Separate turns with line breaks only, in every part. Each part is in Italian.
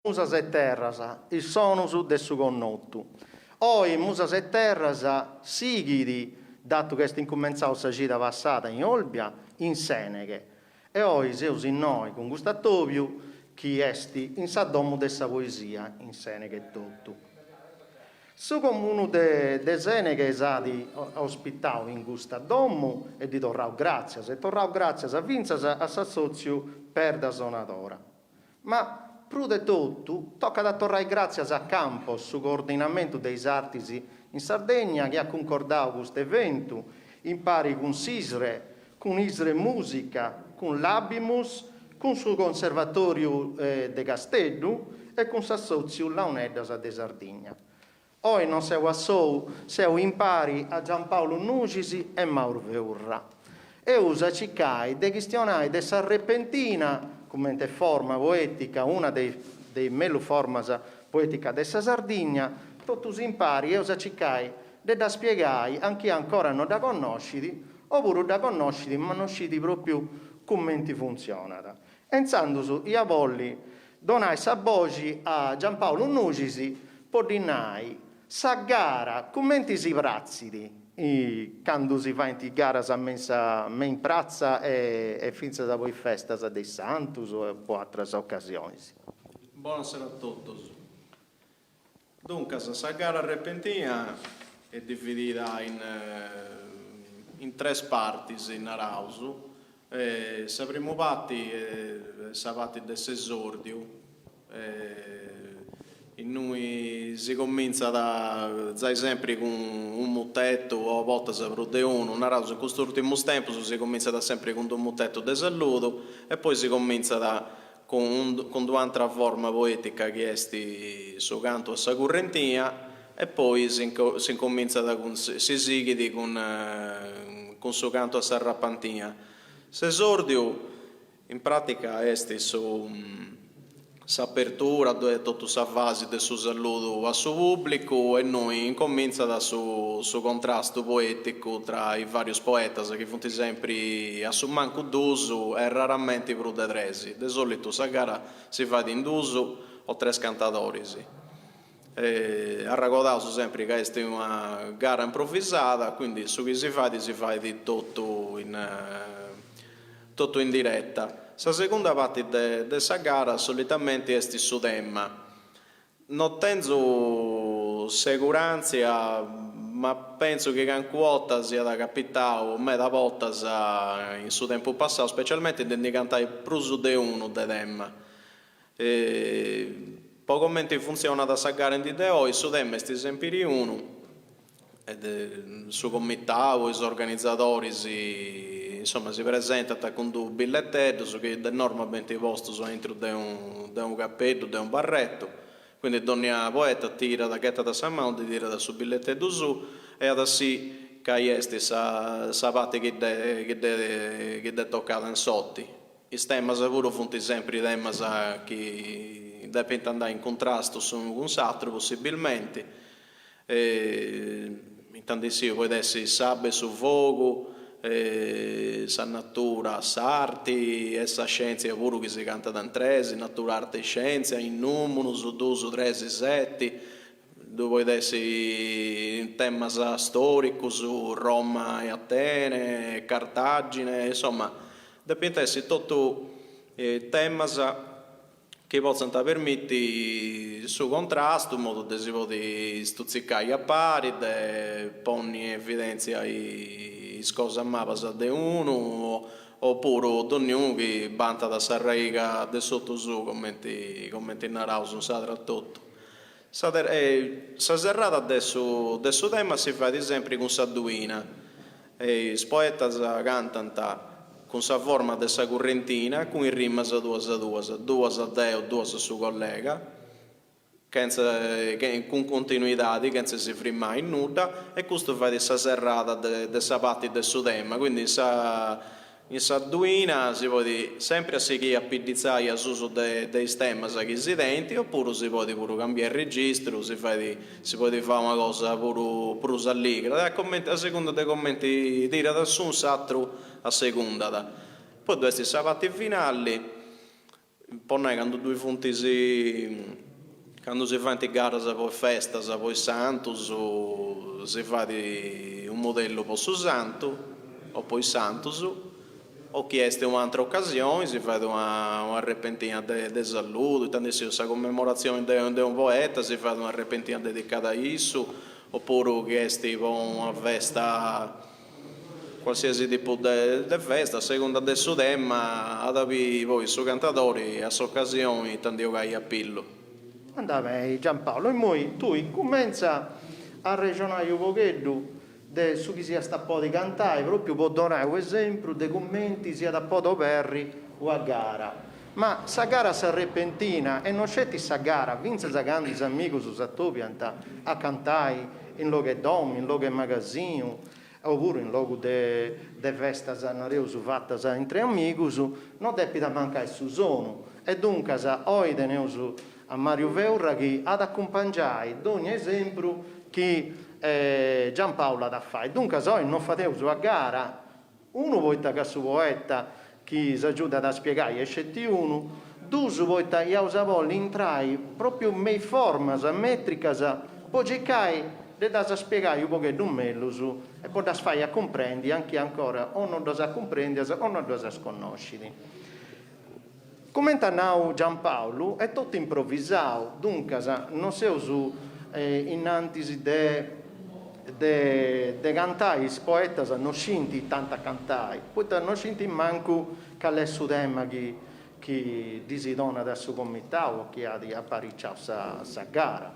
Musas e terras, il sonus de su connottu. Oi musas e terras sighidi, dato che est incommenzato sa gita passata in Olbia, in Seneghe. E oi seus in noi con Gustatoviu, chi esti in sa domu de sa poesia, in Seneghe tutto. Su comune de Seneghe sa di ospitau in Gusta domu e di torrau grazias. E torrau grazias a Vinzas a sa soziu per da sonadora. Ma più di tutto, tocca da tornare grazie a Campos su coordinamento dei artisi in Sardegna che ha concordato questo evento, in pari con SISRE, con ISRE Musica, con l'Abimus, con il Conservatorio de Castello e con Sassozio Launeddas de Sardegna. Oggi non siamo a Sou, siamo in pari a Giampaolo Nugisi e Mauro Veurra. E usa cicai de questionai de sa repentina come forma poetica, una dei melu formas poetica dessa Sardegna, tutti impari e usa cicai de da spiegai anche ancora non da conosciti, oppure da conosciti ma non sciti proprio come funzionata. Enzando io volli donai sa voce a Giampaolo Nugisi, podinai sa gara commenti si prazzidi, quando si fa in gara a mensa in prazza e finza da poi festa dei Santos o altre occasioni.
Buonasera a tutti. Dunque, questa gara repentina è dividita in tre parti in Arausu. La prima parte è la parte dell'esordio. In noi si comincia da sempre con un mutetto o a volte si prende uno, in questo ultimo tempo si comincia da sempre con un mutetto di saluto e poi si comincia con un'altra forma poetica che è il canto a sa currentia e poi si comincia si sighi con il canto a sa rappantia. L'esordio in pratica è s'apertura di tutta la fase del suo saluto al suo pubblico e noi incomincia da suo contrasto poetico tra i vari poeti che fanno sempre a su manco d'uso e raramente per de tresi. Di solito la gara si fa in d'uso o tre cantatori. A raccontato sempre che è una gara improvvisata, quindi su che si fa di tutto in diretta. La seconda parte della gara solitamente è il tema. Non tengo sicurezza, ma penso che in quota sia da capitale meda volta in suo tempo passato, specialmente di cantare più di uno di tema. Poco mente funziona da gara in di oggi, su tema è sempre uno, ed su comitato, i organizzatori insomma si presenta con due bigliettetti che normalmente posto sono dentro di un cappello, di un barretto, quindi ogni poeta tira da chetta da sa mano, tira da suo bigliettetto su e adesso che è sa parte che è toccata in sotto. I temi pure sono sempre temi che devono andare in contrasto con l'altro possibilmente, intanto sì, può essere sabbia su fuoco, sa natura, sa arte e sa scienza pure che si canta da tresi, natura, arte e scienza, in numero, su due, su tre, su sette, dove può essere in tema storico, su Roma e Atene, Cartagine, insomma, deve essere tutto tema che possono permettere su contrasto, in modo da si può stuzzicare a pari, pone in evidenza cose a mappa di uno, oppure ognuno che banta da sarraiga del sotto su, come in Arauso, sa tra tutto. La serrata adesso tema si fa ad esempio con Sadduina, i poeti cantano con sa forma della correntina, con il rima due a Deo, due a suo collega, con continuità, che non si frima in nuda, e questo fa questa serrata della parte del suo tema. Quindi in Sarduina si può sempre a seguire a pidizzare l'uso dei temi che si denti, oppure si può pure cambiare il registro, si può fare una cosa pure allegra, a seconda dei commenti dire da su un altro a seconda. Poi questa è la parte finale. poi quando due quando si fa in gara poi festa, poi santos, si fa di un modello per su santo, o poi santos, o chieste un'altra occasione, si fa una repentina di saluto, tanto se questa commemorazione di un poeta, si fa una repentina dedicata a isso, oppure chieste una festa, qualsiasi tipo di festa, a seconda del suo tema, ad avere voi su cantatori a occasioni, tanto che a pillo.
Andai Giampaolo, e poi tu comincia a ragionare un pochetto su chi sia sta po' di cantare, proprio per dare un esempio dei commenti sia da po' da perri o a gara. Ma sa gara sa repentina e non c'è sa gara, vince sa grandi amici su Sattopianta a cantare in luogo di dom, in luogo di magazzino, oppure in luogo di festa sanareo su fatta in tre amici, non deve da mancare su sono. E dunque, oggi teniamo a Mario Veurra che ad accompagnare ogni esempio che Giampaolo da fare. Dunque, oggi non fate a gara, uno volta che su poeta che si aiuta a spiegare e scetti uno, due volta che usavoli entrai proprio in forma metrica, poi cercare di spiegare un po' che non meglio e poi da fare a comprendere anche ancora o non da comprendere o non da sconoscere. Come now Giampaolo è tutto improvvisato, dunque non si usa in antisi de cantare, i poeti non scinti tanto a cantare, poi non scinti manco che è il tema che disidona adesso comitato o che ha di apparicciare questa gara.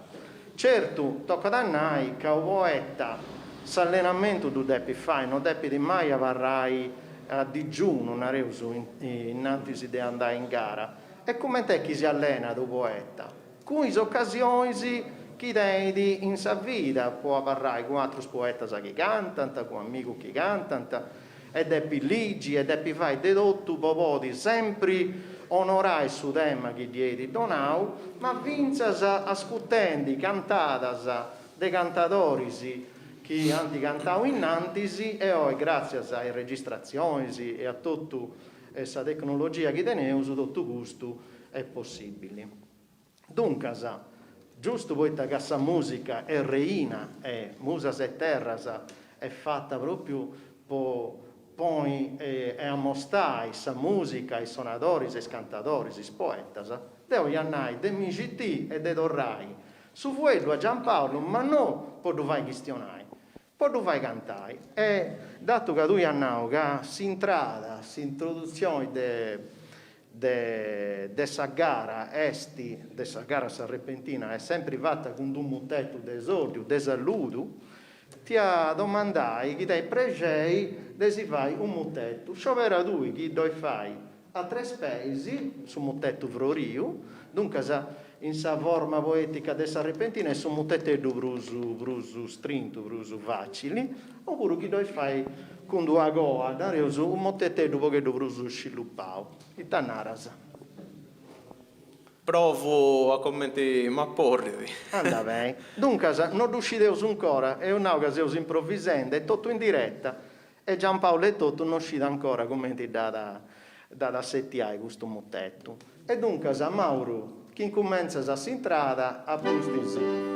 Certo, tocca da noi che un poeta s'allenamento du deppi fare, non deppi di mai avvarrai a digiuno, non reuso in antisi di andare in gara. E come te chi si allena do poeta? Con le occasioni che dei in sa vita può parlare con altri poeti che cantano, con amici che cantano, e deppi ligi, e deppi fare dedotto popoti sempre onorare su tema che diedi donau, ma vinzas ascoltando cantadas de cantatori che hanno cantato in antisi e oggi grazie alle registrazioni e a tutta questa tecnologia che teniamo, tutto questo è possibile. Dunque, giusto poi che questa musica è reina e Musas e Terras è fatta proprio per poi a mostrare questa musica, i suonatori, i cantatori, i poetas, devo andare de MGT e de Dorrai. Su quello a Giampaolo, ma non per dove vai questionare, per dove vai cantare. E dato che tu andai che si intrada, si introduzione dessa gara dessa gara repentina è sempre fatta con un mutetto d'esordio, de saluto, ti ha domandai chi dai pregei de si fai un mutetto. Sciovera tu chi doi fai a tre spesi su mutetto florio, dunque in sa forma poetica dessa repentina è su mutetto brusu strinto, brusu facili, oppure chi doi fai con due goa, un mutetto poche brusu sciluppao. Itanaras.
Provo a commentare, ma porri.
Anda bene. Dunque, non riuscite ancora, è un'occasione improvvisando, è tutto in diretta. E Giampaolo e tutto non uscite ancora commenti da settiare questo mutetto. E dunque, Mauro, chi comincia a si intrada, a postisi.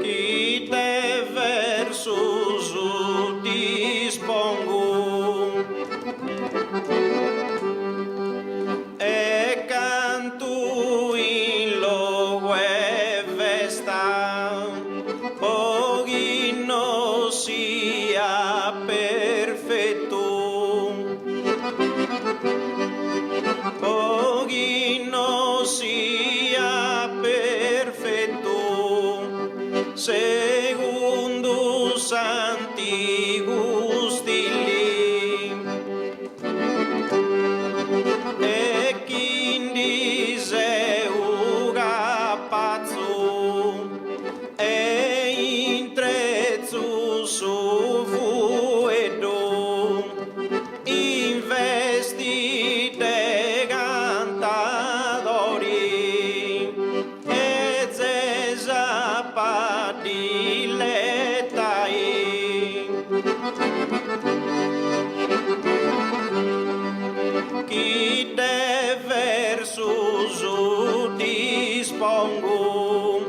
Chi te versus dispongo e canto in logo e vesta pochino sia perfetto pochino sia perfetto secondo santi gusti e quindi chi de versus dispongo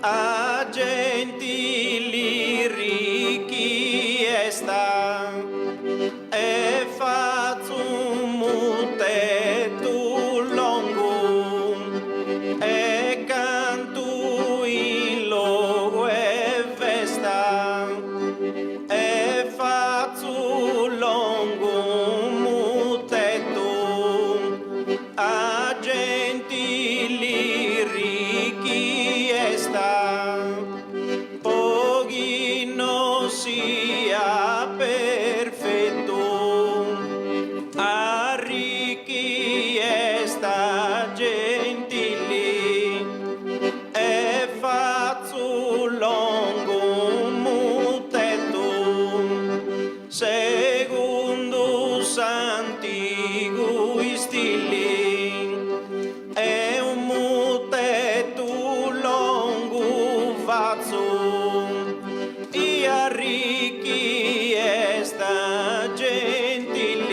a gentili richiesta e faccio un mutetto longo e canto in logo e festa e faccio longo un mutetto a gentili richiesta pochi non sia perfetto a richiesta gentili e faccio longo un mutetto secondo s'antico stili è un mutetto longo faccio e a richiesta gentili.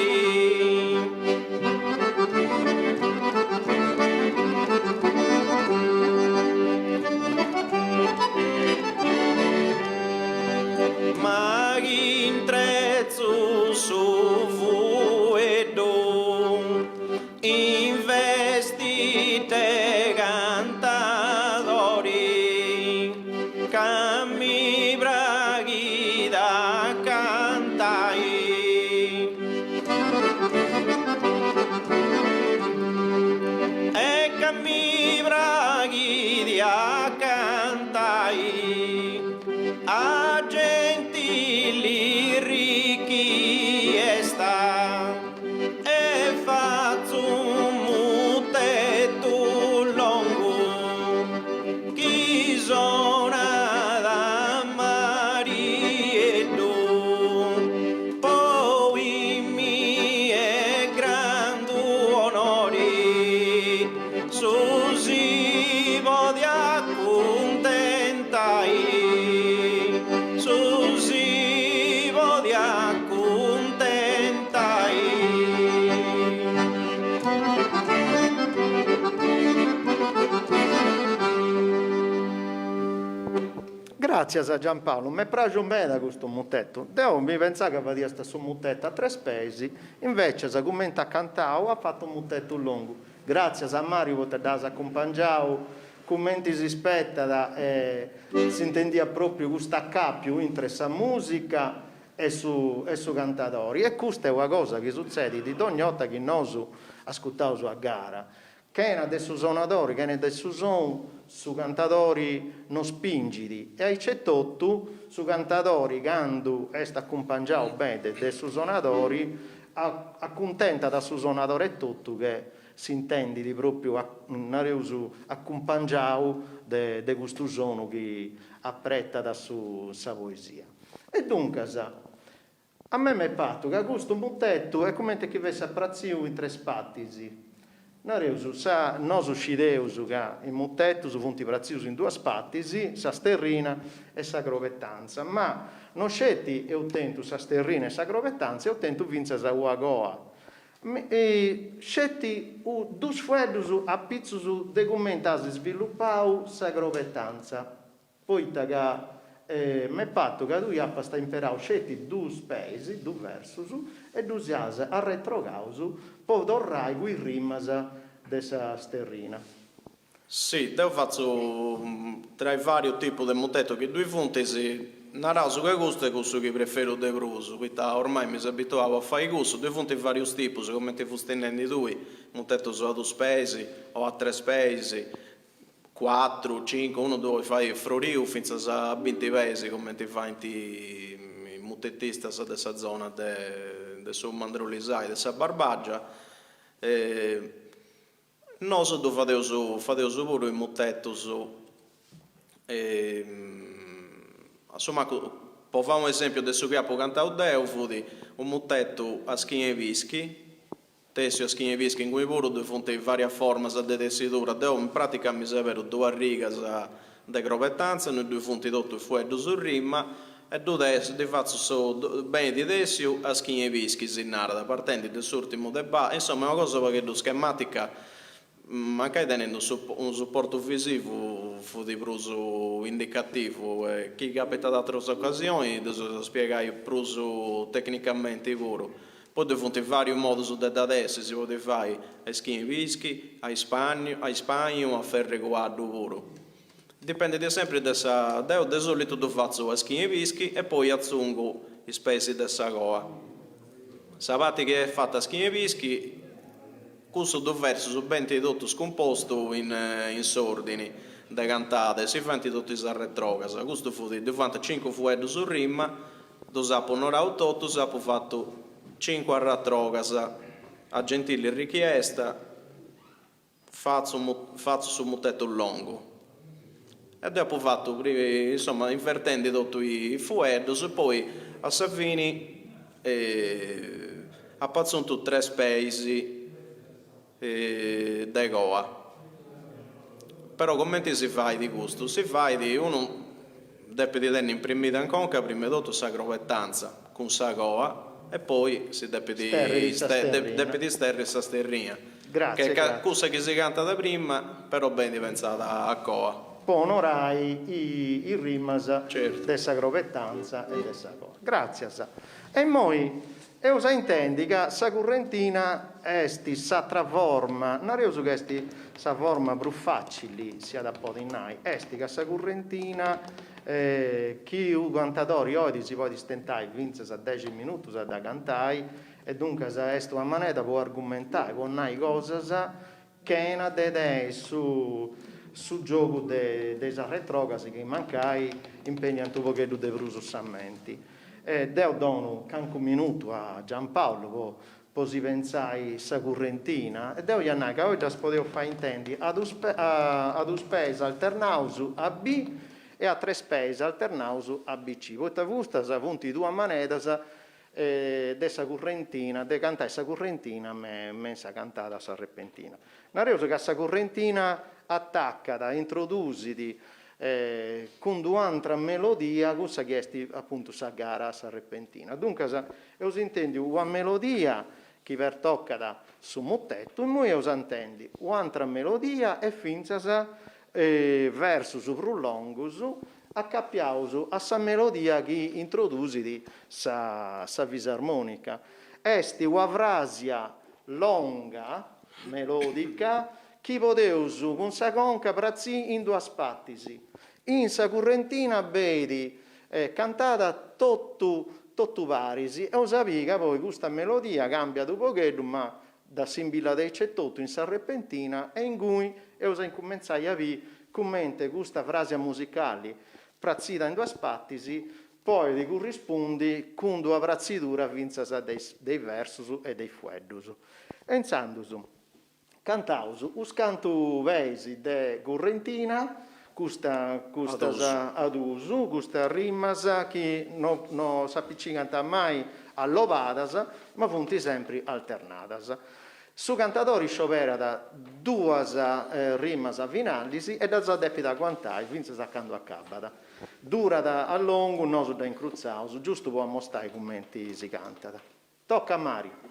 Ma in trezzo su fuedo in vestite cantadori cammi braghi da cantai e cammi braghi di cantai a gentili richiesta e faccio un mutetto longo chi zona da marito poi mi è grande onore susivo di accontentai susivo di
Grazie a Giampaolo, mi piace bene questo mutetto. Devo mi pensare che vada sta su mutetto a tre spesi, invece se commenta a cantare ha fatto un mutetto lungo. Grazie a Mario che ti ha accompagnato, commenti si spetta, si intendia proprio questo accapio tra la musica e su cantatori. E questa è una cosa che succede di ogni volta che noi ascoltiamo a gara. Che è del suonatori, che è del suon, su cantatori non spingiti. E ai cetottu, su cantatori, quando è accompagnato bene del suonatori, accontenta da suonatore e tutto che si intende di proprio accompagnato di questo suono che appretta da sua poesia. E dunque, a me mi è fatto che questo mutetto è come che avesse apprazio in tre spattisi. Noi uscideus che il mutetto su funti prazius in due spattisi, sa sterrina e sa grovettanza, ma non scetti e ottentu sa sterrina e sa grovettanza e ottentu vinza sa uagoa. Scetti dus fueddus a pizzus documentasi sviluppau sa grovettanza. Poi che mi è fatto che tu appa sta imperau scetti due paesi, due versus, e tu sias a retrocausu, poi torrai qui rimasa dessa sterrina.
Sì, io faccio tra i vari tipi di mutetto che due funti narrato che questo è questo che prefero de bruso, quindi ormai mi sono abituato a fare questo, due funti vari tipi, come ti fusti tenendo due, mutetto su a due paesi o a tre paesi, 4, 5, uno dove fai Floriu fino a 20 paesi come ti fai i mutettista di questa zona del suo Mandrolisai, della Barbaggia. Noi facevo pure i mutetto insomma, per fare un esempio adesso che ho cantato Deo, fu un mutetto a schiene vischi, tessio a schiene vischi in cui pure due fonti varie forme di tessitura, Deo in pratica mi servono due righe di grovettanza, noi due fonti tutto fuori su rimma, e tu di faccio so bene di adesso a schine vischi in narada partendo dall'ultimo debat, insomma è una cosa che tu schematica anche tenendo un supporto visivo fu di pruso indicativo e chi capita da altre occasioni spiegare pruso tecnicamente puro. Poi di fronte a vari modi su da adesso si può fare a schine vischi, a Spagna, a ferre guardo puro. Dipende sempre da solito do faccio a schine vischi e poi aggiungo i spesi della goa. Sapete che è fatta a schine vischi, questo diverso su ben tutto scomposto in sordini da cantate, si fanno tutti i retrogas. Questo fu di 5 fuetti su rima, do sapo non autotto, sapo fatto 5 retrogas a gentile richiesta, faccio su mutetto lungo. E dopo fatto, insomma, invertendo tutti i fuetti, e poi a Savini appazzano 3 spesi da goa. Però come si fa di gusto? Si fa di uno deve di tenere imprimita ancora prima di tutto sa grovettanza con sa goa e poi si deve di sterri sa sterrina.
Grazie.
Che è cosa che si canta da prima, però ben diventata a goa.
Poi onorai i rimas
Certo.
dessa grovettanza e dessa cosa. Grazie. E noi usa intendi che sa currentina esti sa traforma, non è che esti sa forma più facile sia da podinai, esti che sa currentina chi u cantatori oggi si può stentare vince sa 10 minuti da cantare e dunque sa est una manera può argomentare con nai cose che na de su gioco dei retrogasi che mancai impegnando un pochetto di frususamenti. Deo dono canco minuto a Giampaolo poi si pensai sa currentina e deo iannai che oggi potevo fare intendi ad un spesa alternausu a B e a 3 spese alternausu a BC. Poi ta vusta sa punti 2 manetas dessa currentina, de cantare sa currentina mensa cantata sa repentina. Nareuso che sa currentina attaccata, introdusiti con un'altra melodia, questa che è appunto sa gara, sa repentina. Dunque, io intendi una melodia che per toccata su mottetto, e noi io intendi un'altra melodia e finza verso su prolongus, accappiausu a sa melodia che introdusiti sa fisarmonica. Esti una frasia longa, melodica, chi poteusu con sa conca prazzi in 2 spattisi. In sa currentina vedi cantata tutto parisi e usapica poi questa melodia cambia un pochetto ma da simbilla dei c'è tutto in sa repentina e in cui usa incominciai a vi commente questa frase musicale prazzita in 2 spattisi poi li corrispondi con 2 prazzitura vinza dei versus e dei fueddus. E insandusu cantausu us cantu veisi de currentina custa adusu, custa rimas che non sappici cantare mai allovadas, ma funti sempre alternadas. Su cantatori scioperata 2 rimas finalisi e da depita quantai, finza saccando a cabada. Dura a lungo, non su da incruzzaus, giusto può mostrare i commenti si cantata. Tocca a Mario.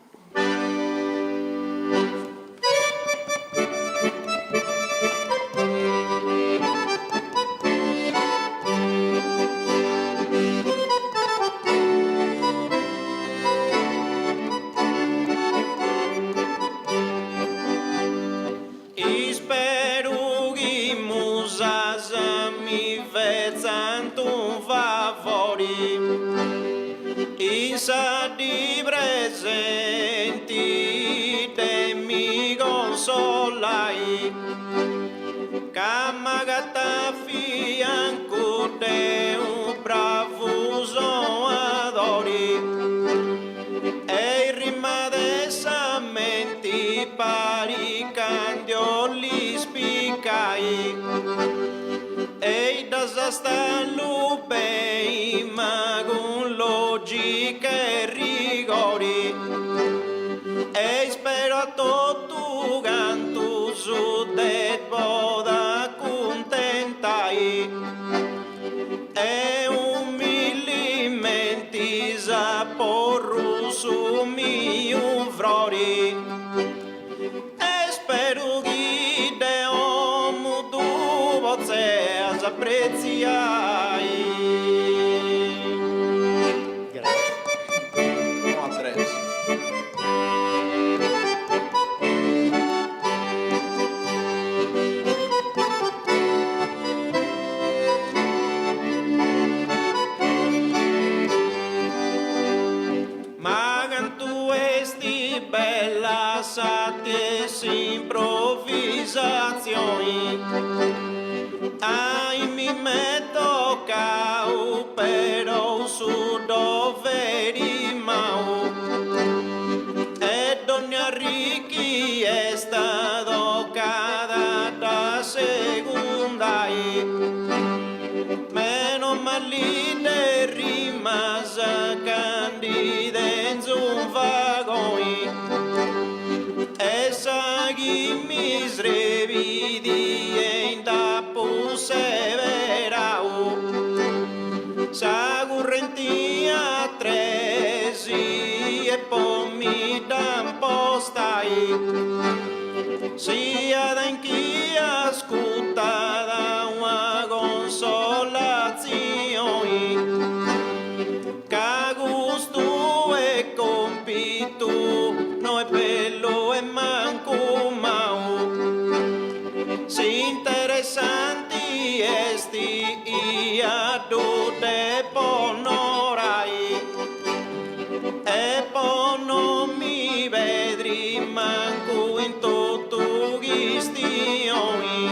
Di presenti te mi consolai Kamagata fianco de un bravo adori e rimadesamenti pari candioli spicai e da stalupei magun logica e rigori e spero a tutto canto su de poda contentai e umili seas appreziai. Grazie. No, Andres. Bella saties improvvisazioni, ai mi metto cau però su doveri mau, ed ogni richiesta do cada segundai, meno malide rimasa candide in un vagoi. Mi srevidi e in tappo severau, sa correntia tresi e poi mi dampostai, sia da chi ascolta da una consolazione, che gusto e compito no è bello e manco mau, si interessanti esti ia de ponorai, e poi non mi vedri manco in tutto gistioni,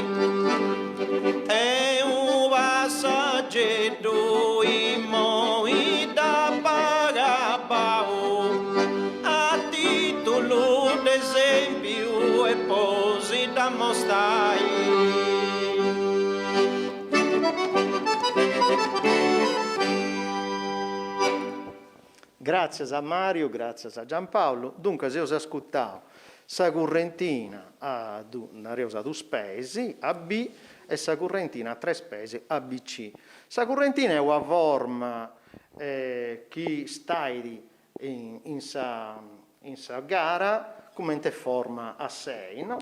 e un passaggero in moi da pagabau, a titolo d'esempio e posi da mostai.
Grazie a Mario, grazie a Giampaolo. Dunque, se ho ascoltato sa correntina a una reusa due spesi, a B, e sa correntina a tre spesi, a BC. Sa correntina è una forma che stai in sa gara come forma a 6, no?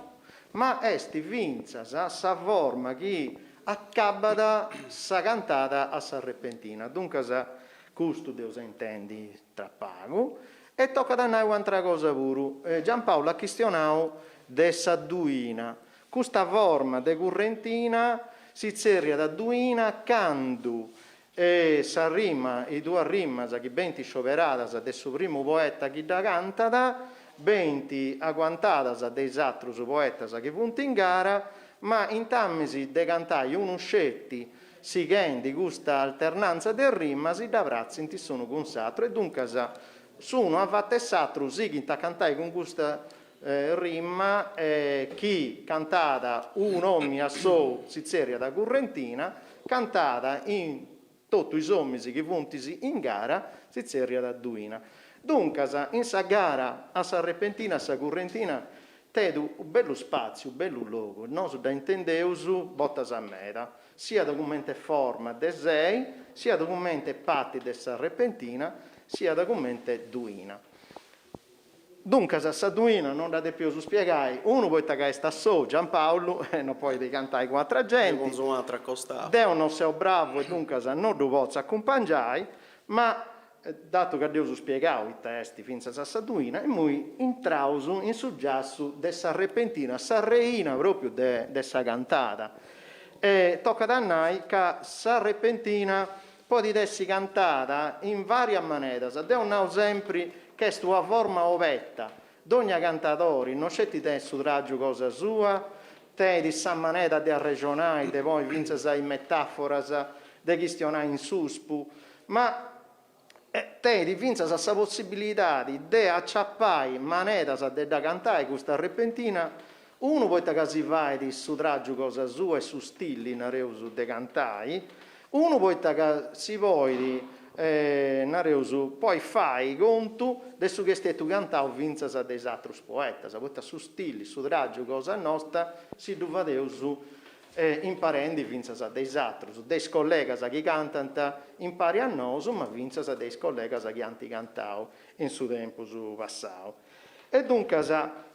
Ma esti vinza sa forma che accabada sa cantata a sa repentina. Dunque, sa custo Deus intendi tra pago, e tocca da noi un'altra cosa pure. Giampaolo ha questionato dessa duina. Questa forma de correntina si zerria da duina quando sa rima, i due rima che benti scioperata del suo primo poeta che da cantata, benti agguantata dei altri poeta che punti in gara, ma in tammesi de cantai uno scetti si di questa alternanza del rima si dovrà sentire sono con satro, e dunque su uno ha fatto satro si che cantai con questa rima chi cantata un ommi a so si zeria da correntina, cantata in tutti i sommi che puntisi in gara si zeria da duina. Dunque in sa gara a sa repentina, a sa correntina tedu un bello spazio, un bello luogo, non da intendeusu bottas a meta, sia documento forma de sei, sia documento patti dessa repentina, sia documento duina. Dunque, se sa duina non da più su spiegare, uno può che sta so, Giampaolo, e non puoi cantare con altra gente, devono essere bravo e dunque non lo posso accompagnare, ma dato che Dio spiegavo i testi fino a sa duina, e noi intrausu in suggiasso dessa repentina, sa reina proprio dessa cantata. E tocca da noi che sa repentina può essere cantata in varie maniere. Devono sempre che è una forma ovetta. D'ogni cantatore non c'è ti te su raggio cosa sua, te di sa maniera di arregionare, di poi vince in metafora, di questionare in suspu, ma te di vince questa possibilità di acciappare manera da cantare questa repentina. Uno poi che si va di su raggio cosa sua e su stilli nareusu de cantai, uno poi che si vuoi nareusu poi fai conto adesso che stai tu cantando vinza dei altri poeti, poi su stilli, su raggio cosa nostra si dovadeusu imparando vinza dei altri, dei colleghi che cantano impari a noi, ma vinza dei colleghi che hanno cantato in suo tempo su passato. E dunque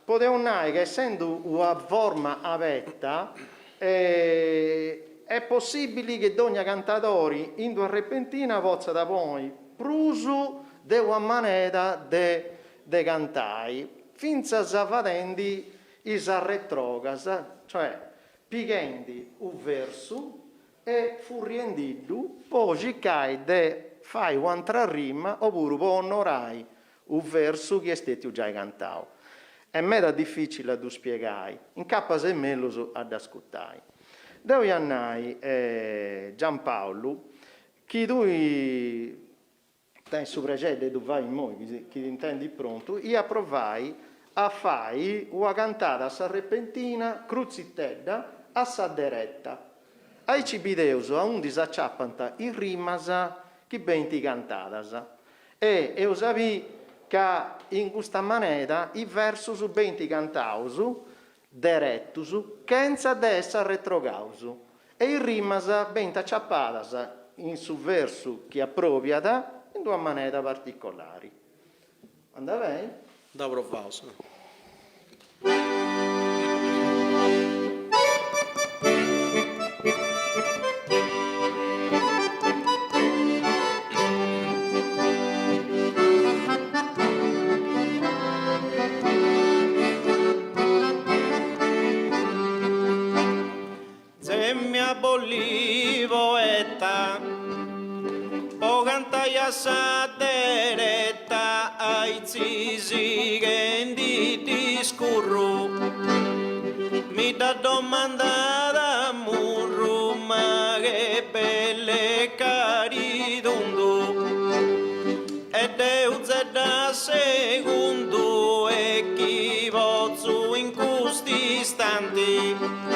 potevamo dire che essendo una forma aperta è è possibile che ogni cantatori in due repentina possa da poi prusu de una manera de cantai, finza zavadendi is arretrogas, cioè pighendi un verso e furriendiddu, poi cai de fai un'altra rima, oppure può onorai un verso che è stato già cantato. È meda difficile da spiegare, in cappa se meglio ad ascoltare. Devo andare Giampaolo, chi tu su precede tu vai in noi, chi intendi pronto, io provai a fare una cantata a repentina, cruzittedda, a sadderetta. Ai cibideus a un disacciappanta in rimasa che ben ti cantadas. E io sapevo che in questa maniera i versus ben ti cantausu, direttus, senza essere retrogausu. E in rimasa ben t'acciappadas in su verso che appropriata in due maniere particolari. Anda bene?
Da provausa. Bollivo etta o cantaia saderetta ai zisi che di discurru mi da domandata murru ma che belle caridundu e deuze da secondo e chi vozzu in questi istanti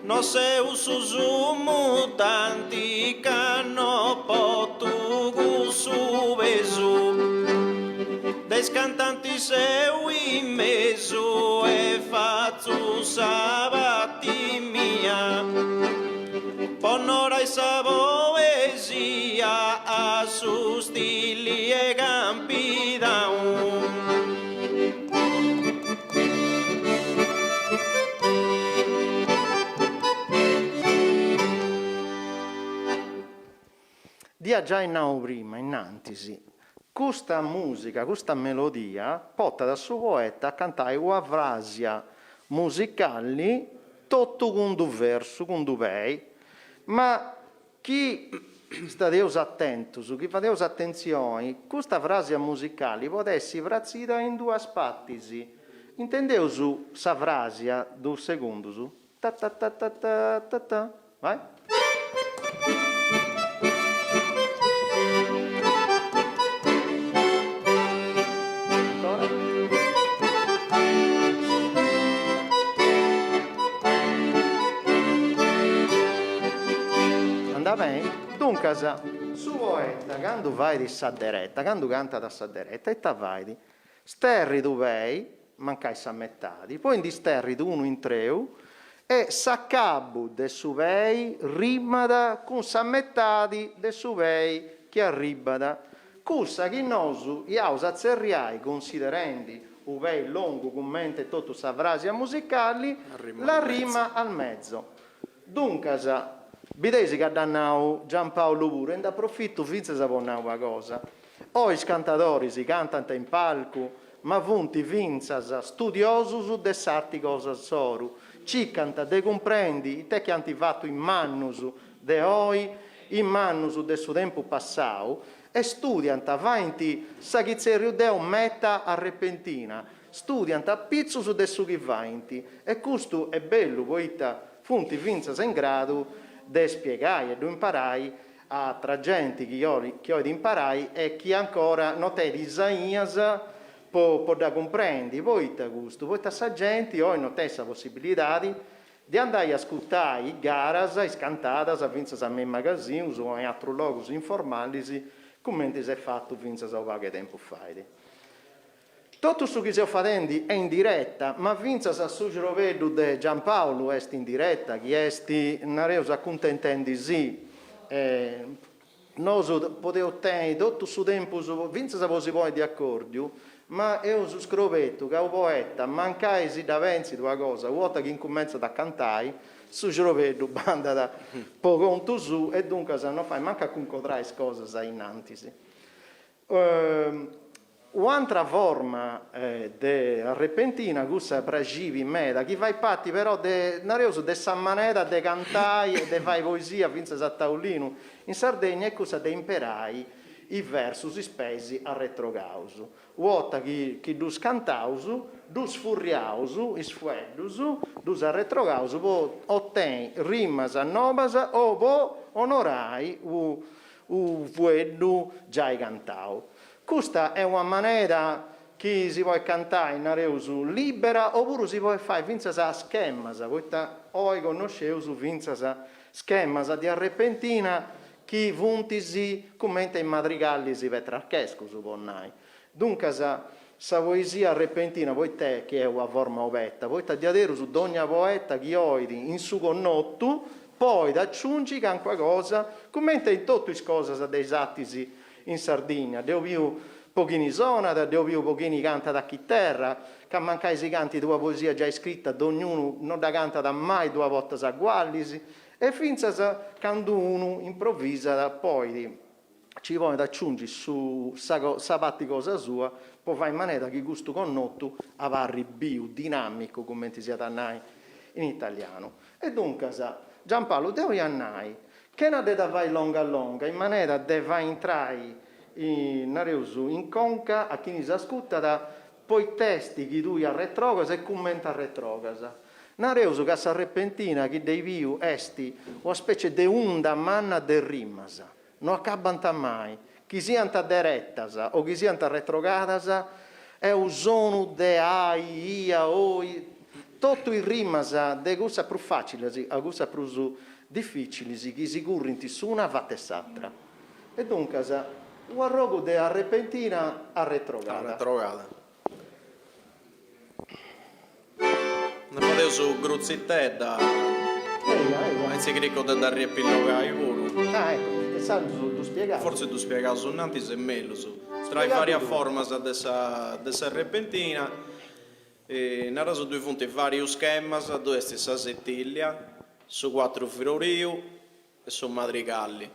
no se ususu mutanti canno potu su besu des cantanti seu in mesu e faccio sabati mia ponora sa poesia a su stili e campi da
Dia già in prima, in antisi, questa musica, questa melodia, porta da suo poeta a cantare una frasia musicali, tutto con due verso, con due pei, ma chi sta Deus attento, su chi fa Deus attenzione, questa frasia musicale può essere frazzita in due aspetti. Intendeu su sa frasia do secondo su? Ta ta ta ta ta ta ta, vai? Dunque, su poeta, quando vai di sadderetta, quando canta da sadderetta, e ta vai di sterri tu vei, mancai sa mettadi, poi di sterri tu uno in treu, e s'accabu de su vei rimada con sa mettadi de su vei che arribada. Cussa che nosu iausa zerriai considerandi u vei longo commente tutto sa frasia musicali, la rima al mezzo. Dunque, vedete che dannau Giampaolo pure, e approfitto finza sa ponnau una cosa. O i cantatori si cantano in palco, ma vunti vinzas studiosus de sarti cosas soru. Ci canta de comprendi, te che hanno fatto in mannus de oi, in mannus de su tempo passau, e studiano avanti sa chi zerriu deo metta a repentina, studiano a pizzus de su chi vainti, e questo è bello, poitta funti vinzas in grado de spiegare e de imparai a tra gente che ho di imparai e chi ancora non te di Isaias può da comprendi, poi te gusto, poi te sa gente ho non te sa possibilità di andare a ascoltare i garas, i cantadas, a vinzas a me magazzini o in altri luoghi informali, come si è fatto vinzas a qualche tempo fa. Tutto ciò che stiamo facendo è in diretta, ma vinzas a suggero vedo di Giampaolo è in diretta, che è nareus accontentendo sì. Noi potevamo ottenere tutto il tempo, vinzas si può di accordo, ma io scrovetto che un poeta mancaisi da venzi di una cosa, vuota che incomincia a cantare, su giovedù banda da poco conto su e dunque non fai manca con codrai cose innanti. Un'altra forma di repentina gussa pragivi me da chi vai patti però de nareuso de sa manera de cantai e de vai poesia finza a taulino in Sardegna è cosa de imperai i versus i spesi a retrogausu vuota chi dus cantausu dus furriausu is fuedusu dus a retrogausu vo otten rimas a nobasa o vo onorai u fueddu già cantau. Questa è una maniera che si può cantare in areusu libera oppure si può fare finza a schemasa, poiché oi conoscevo su finza a schemasa di arrepentina che vuntisi commenta in madrigalli si vetrarchesco su bonnai. Dunque sa poesia arrepentina poiché che è una forma ovetta, poiché di adero su ogni poeta che oidi in su connottu poi da aggiungi che qualcosa commenta in tutte le cose dei sattisi in Sardegna, devo più pochini sonata, devo più pochini canta da chitarra, che mancai si canti due poesia già scritta, ognuno non da canta da mai due volte a guallisi, e finza quando uno improvvisa poi ci vuole da aggiungere su sa patti cosa sua, può fare in maniera che gusto connotto avarri più dinamico, come si chiama in italiano. E dunque Giampaolo devi annai, che non deve vai longa longa, in maniera deve entrare in conca a chi si ascolta da poi testi che lui a retrogasa e commenta a retrogasa. Nareuso che sa repentina che dei viu esti una specie de onda manna de rimasa, non accabanta mai, chi sia anta derettasa o chi sia anta retrogadasa è un sono de ai, ia, oi, tutto il rimasa de gusta più facile, a gusta più difficili, che si currinti su una vattessatra. E dunque, un arrogo de arrepentina a retrogada.
Ne facevo su gruzzitedda, anzi che ricordo da riepilogare pure.
Ecco, e sai, tu spiegavi?
Forse tu spiegavi su nanti e meglio su. Tra le varie forme dessa repentina, nara su due punti vari schemi, due stessa settiglia, su 4 firoriu e su madrigalli.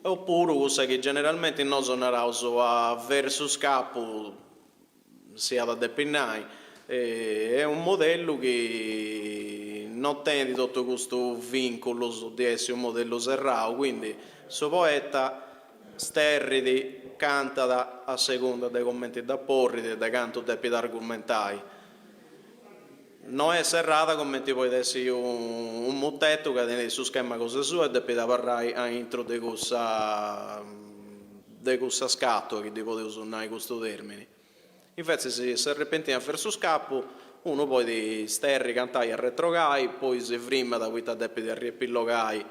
Oppure cosa che generalmente noi sonariamo a versus capo, sia da depinnai, è un modello che non tiene tutto questo vincolo di essere un modello serrato, quindi suo poeta sterridi canta a seconda dei commenti da porridi e da canto da argomentai. Non è serrata come ti puoi essere un mottetto che tiene il suo schema cose sue e deve parlare a intro di questa scatto che ti potevo usare questo termine. Infatti se si arrepentina a fare su scappo uno poi di sterri cantai a retrogai poi si frima da questa deve di riepilogai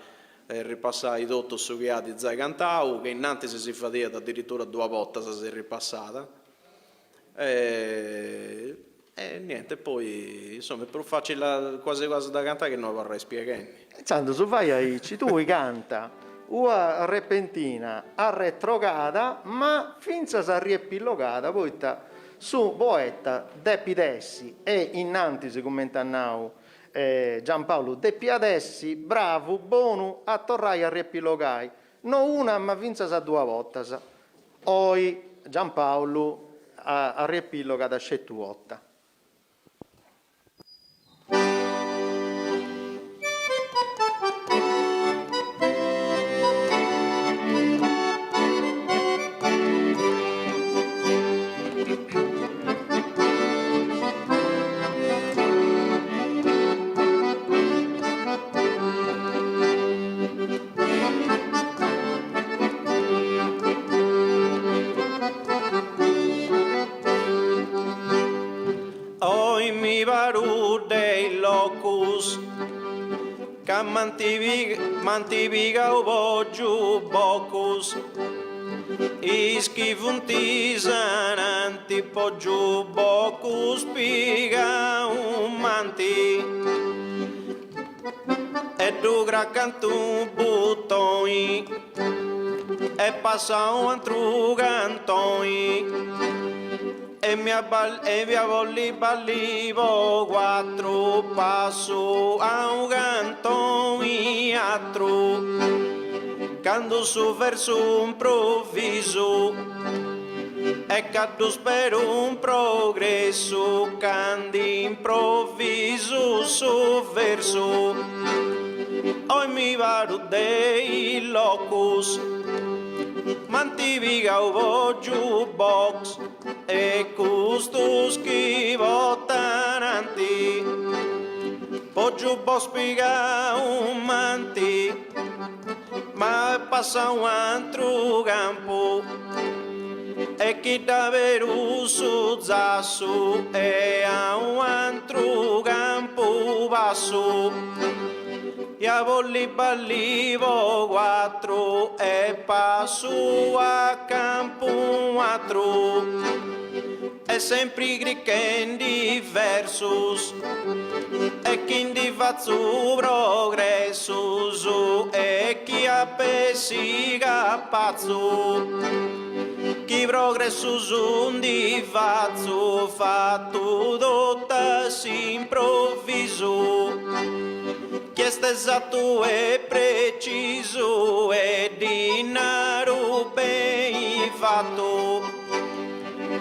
e ripassare tutto su che ha di zai cantau che innanzi si fatica addirittura 2 volte se si è ripassata e niente, poi insomma è più facile quasi quasi da cantare che non vorrei spiegare.
Santo, su vai a tu canta una repentina a retrogada, ma finza sa riepilogata, poi su poeta deppi dessi e innanti si commenta now Giampaolo deppi adessi, bravo, buono, a torrai a riepilogai, non una ma finza sa 2 volte. Oi Giampaolo a riepiloga da scetuotta.
Mantiviga o bogiu bocus ischivuntisan antipogiu bocus piga manti e du gracantu butoi e passa un altro cantoi e via volli ballivo quattro passo a un canto altro canto su verso improvviso e caddo per un progresso canti improvviso su verso oi mi vado dei locus mantiviga o jukebox e custos chi votanti po jukebox spiega un manti ma passa un altro campo e chi davvero su zasso e a un altro campo passo io volli ballivo quattro e passo a campo altro e sempre gricchendi versus e chi di faccio progresso e chi a pesiga pazzo chi progresso su di faccio fatto tutta si improvviso chiesto esatto e preciso e dinaro ben fatto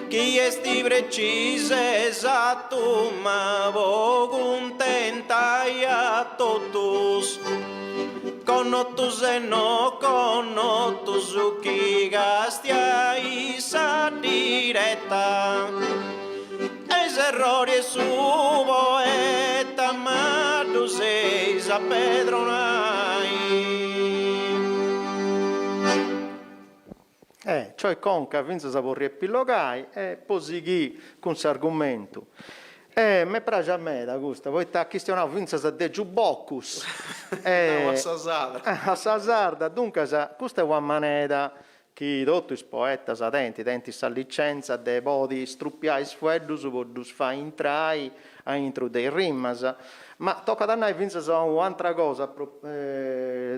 chi esti preciso esatto ma vo contenta a totus con ottus e no con ottus chi gastia sa diretta es errori e su poeta ma tu sei sa pedronai
cioè conca vinse sa vorri epilogai e posighi con s'argomento. Me piace a me da gusta, voi sta questionando vinse sa de giuboccus.
no, a
sa sarda, dunque questa è una moneta che tutti i poeti tenti sa licenza de podi struppiare sfueddus podus fa intrai a intro dei rimmas. Ma tocca da noi vinse sa un'altra cosa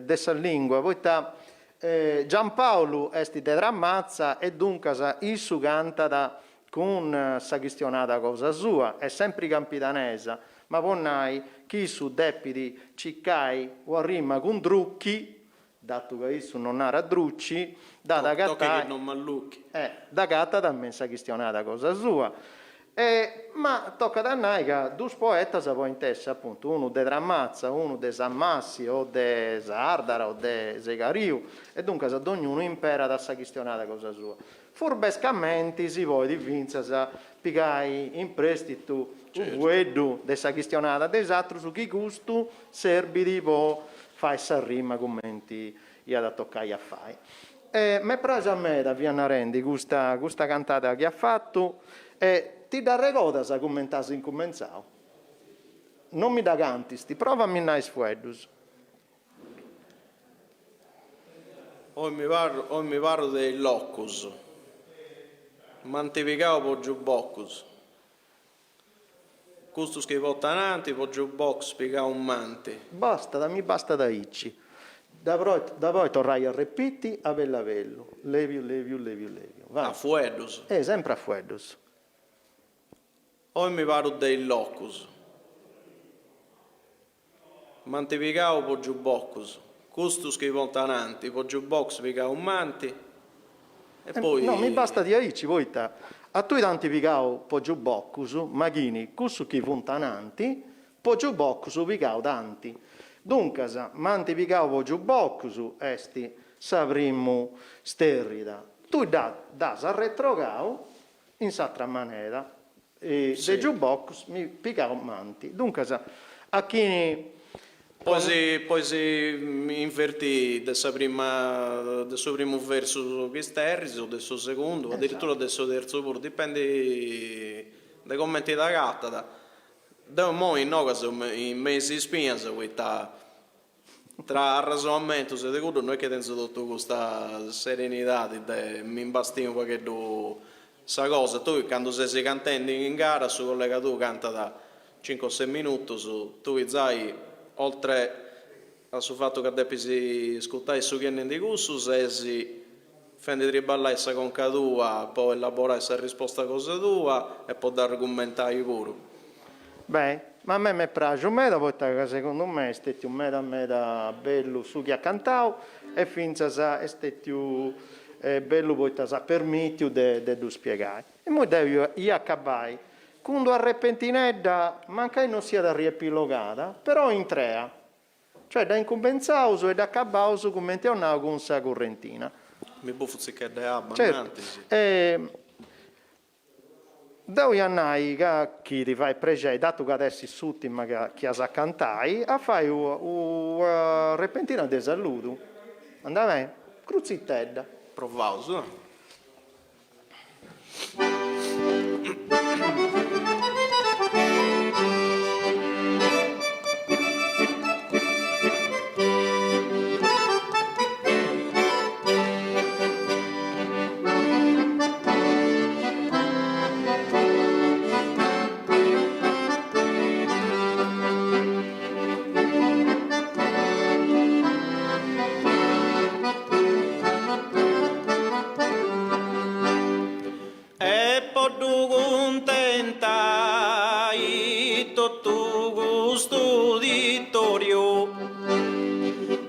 dessa lingua, voi sta Giampaolo esti de Drammazza e dunque issu canta da con sa chistionata cosa sua, è sempre campidanesa, ma ponnai chi su depidi ciccai o rima con drucchi, dato che issu non era drucci, da gatta
non mallucchi.
Da gatta da me sa chistionata cosa sua. Ma tocca da noi che due poeti si può intesse appunto uno de Drammazza, uno de Sammassi o de Sardara o de Segariu e dunque ad ognuno impera da sa chistionata cosa sua. Furbescamenti si vuole di vinza pigai in prestito un guedo de sa chistionata desatro su chi gusto serbi di può fare sa rima commenti io da toccare a fare. Me piace a me da Vianna Rendi questa cantata che ha fatto ti da regoda sa commentassi in commenzao. Non mi da cantisti, prova a minnare sfueddus.
O mi parlo dei locus, mantivicao po giuboccus. Custus che votananti po giubox picao un manti.
Mi basta da icci. Da poi torrai a repiti a vellavello. Leviu. Vai.
A fueddus.
Sempre a fueddus.
O mi parlo dei locus, mantivicao po giuboccus. Custus che votananti po giubox picao un manti. E poi...
No, mi basta di aici, voi ta. A tu tanti picao po giuboccus, maghini, cussu chi funtananti, po giuboccus picao tanti. Dunque, manti picao po giuboccus, esti sapremmo sterrida. Tu da sa retrogao in s'altra manera. E sì. De giuboccus mi picao manti. Dunque, a chi...
Poi si invertì del suo primo verso che sterrisi o del suo secondo, addirittura del suo terzo pure, dipende dai commenti da gatta. Da un momento in mesi spinsa, tra arrasonamento e secondo noi che tengo tutta questa serenità, mi imbastimo perché questa cosa, tu quando sei cantando in gara, su collega tu canta da 5 o 6 minuti, tu sai oltre al fatto che devi ascoltare su chi è di gusto, sei fendi triballare essa conca tua, poi elaborare essa risposta cosa tua e poi dare argomentare pure.
Beh, ma a me mi piace un meta, perché secondo me è stato un meta bello su chi ha cantato e finza è stato bello perché sa permette di spiegare. E poi devo io accabai, quando a repentinedda manca non sia da riepilogata, però in tre, cioè da incompensauso e da accabauso come te con sa correntina.
Mi buffo che è abba,
Certo. Devo andare a chi ti fai pregare, dato che adesso è l'ultima che ha cantai, a fare una repentina di saluto. Andava bene? Cruzittedda.
Provauso.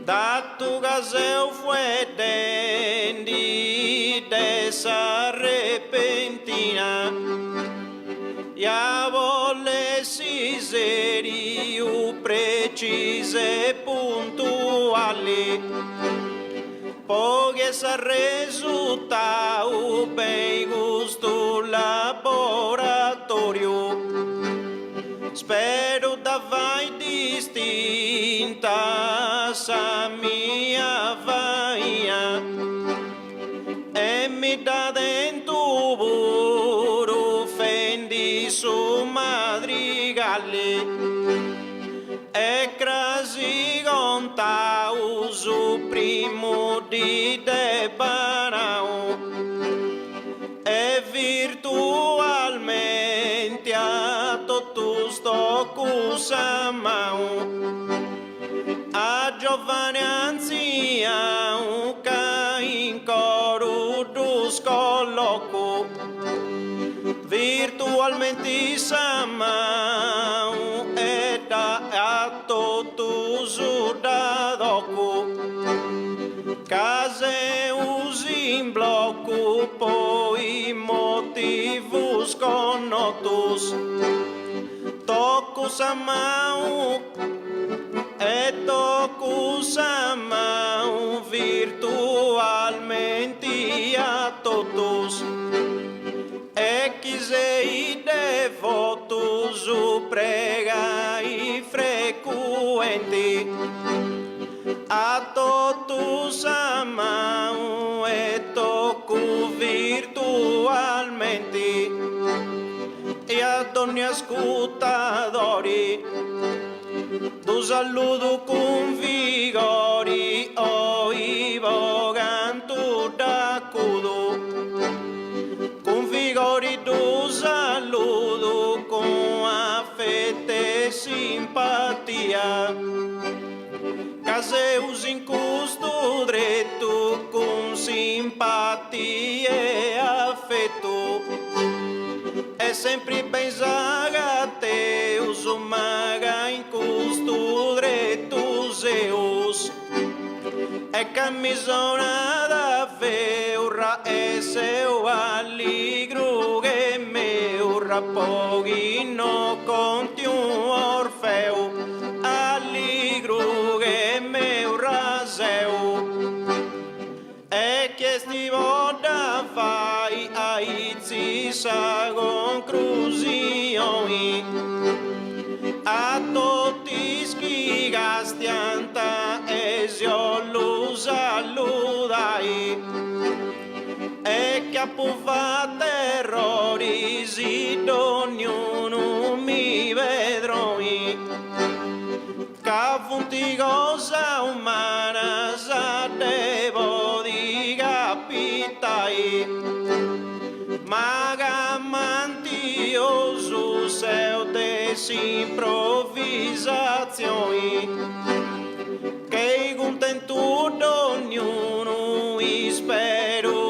Dato che se fuetendi dessa repentina, ya volessi serio precise puntuali, poche sa risultato ben gusto laboratorio. Spero da vai distinta sa mia vaia e mi dà dentro puro fendi su madrigali e crasi contau su primo di debanau e virtualmente a tutto sto cusamau a giovane anziano che in coro dus colloco virtualmente samau e da a tutto su da dopo case usi in blocco poi motivus connotus tocco samau e tocco samau virtualmente a totus e chi sei devotus pregai frequenti a totus amau e tocco virtualmente e ad ogni ascoltatori tu saluto con vigori o ivo canto d'accudo con vigori tu saluto con affetto e simpatia case usi in custo dritto con simpatia e affetto è sempre ben sagate uso maga in custo dritto Zeus e camisona da feura e seu alligro che meura pochino conti un Orfeo alligro che meura seu e che stivo da fai a izzi sa conclusioni a tutti schigastianta e io lo saludai e che a pufa terrori si ognuno mi vedroi che funti cosa umana sa devo di capitai ma gamanti su seu desimprovvisazioni che contento ognuno spero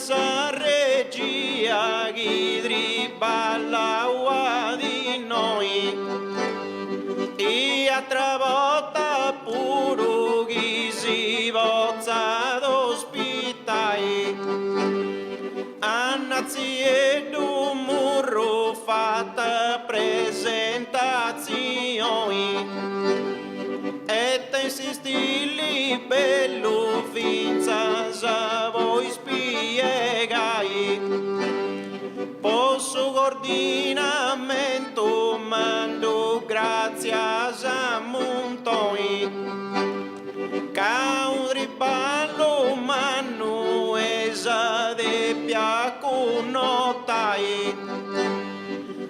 sa regia chi triballa di noi e altra volta pure chi si pozza d'ospitai annazzi e un murro fatta presentazioni e te insistili bello finza sa voi spiegai posso coordinamento mando grazie a montoni caudri ballo mano esa de piaco notai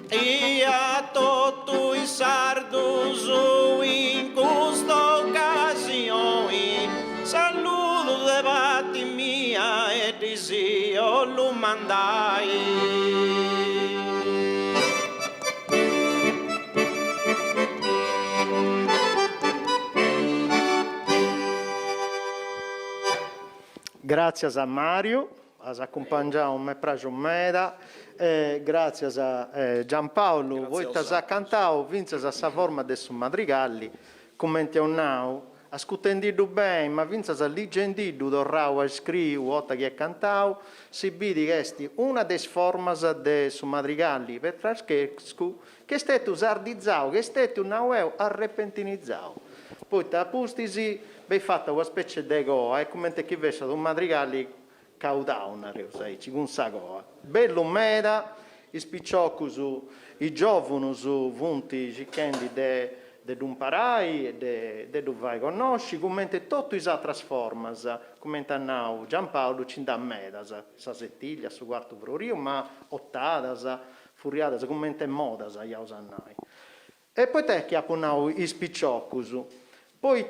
e a tutto i sardos in questa occasione saluto de batti mia e disio lo mandai.
Grazie a Mario, a accompagnato me prajo meda, grazie a Giampaolo, voi ti ha cantato, vince a sa forma de su madrigalli, commenti un now, ascoltando bene, ma vince a leggendendo dorrau a scrivo, otta che è cantato, si vede che è una delle forme de su madrigalli, per trascherscu, che è stato usardizzato, che è stato un arrepentinizzato. Poi da pustisi, bei fatta una specie di goa, e come chi vede un madrigalli caudauna, con sa goa. Bello meda, i spicciocchi i giovani su vunti cicchendi de un parai e de un vai conosci, come tutto si trasforma, come annau Giampaolo ci dà meda, sa settiglia, su quarto prorio, ma ottata, furiata, come moda, io usannai. E poi te che appunau i spicciocchi. Poi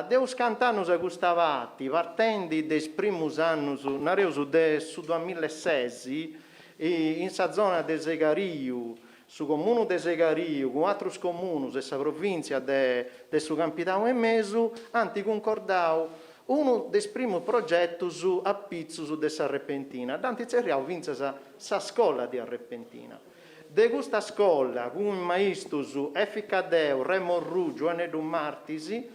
deus cantanus a gustavati, partendi des primus annus, nareus su 2006, in sa zona de Segariu, su comune de Segariu, con altri comuni e sa provincia de su Campitano e Mesu, hanno concordato uno dei primi progetti a Pizzus de Sarrepentina. Dante Cerriau vince sa scuola di Arrepentina. De questa scuola, con i maestri Efficadeu, Remo Ruggio e Nedu Martisi,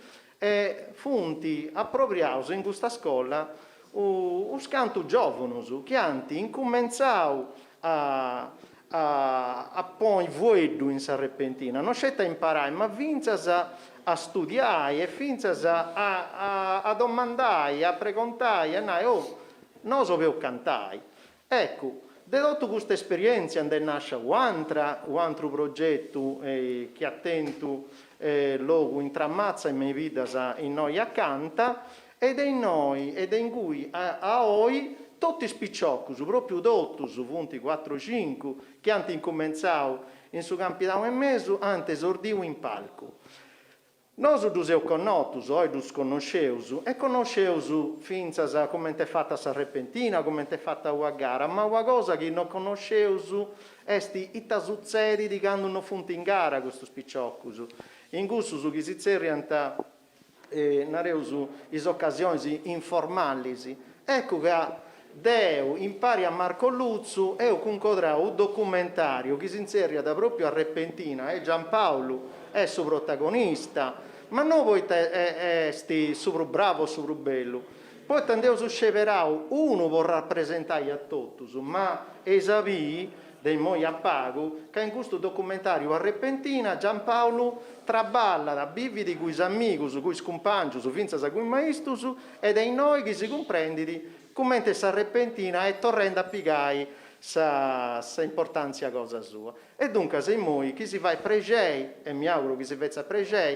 funti appropriati in questa scuola un canto giovani che hanno incominciato a poi voedo in Sarrepentina. Non c'è da imparare, ma vince a studiare e finze a domandare, a preguntare, non so cantare. Ecco, da tutta questa esperienza nasce un altro progetto che attento logo in tramazza in mia vita in noi accanta ed è in noi ed è in cui a noi tutti spicciocchi, proprio tutti, su 24-5 che hanno incominciato in su Campitano e Mesu, hanno esordito in palco. Noi dus eu connotus, oi dus conosceus, e conosceus finza come è fatta sa Sarrepentina, come è fatta una gara, ma una cosa che non conosceus è ita succede di quando non funti in gara questo spicciocus. In gusto su chi si zerrianta nareus is occasioni informali. Ecco che Deu impari a Marco Luzzu e ho concordato un documentario che si inseria da proprio a Repentina e Giampaolo è suo protagonista, ma non voi esti super bravo, super bello. Poi tendeu su sceverau, uno vorrà rappresentare a tutti, ma esavi dei moi appago che in questo documentario a Repentina Giampaolo traballa da bividi con i amici, con i compagni, finza con i maestri ed è in noi che si comprendi come sa Repentina e torrendo a pigai sa importanza cosa sua. E dunque se noi chi si va a pregei, e mi auguro che si faccia pregei,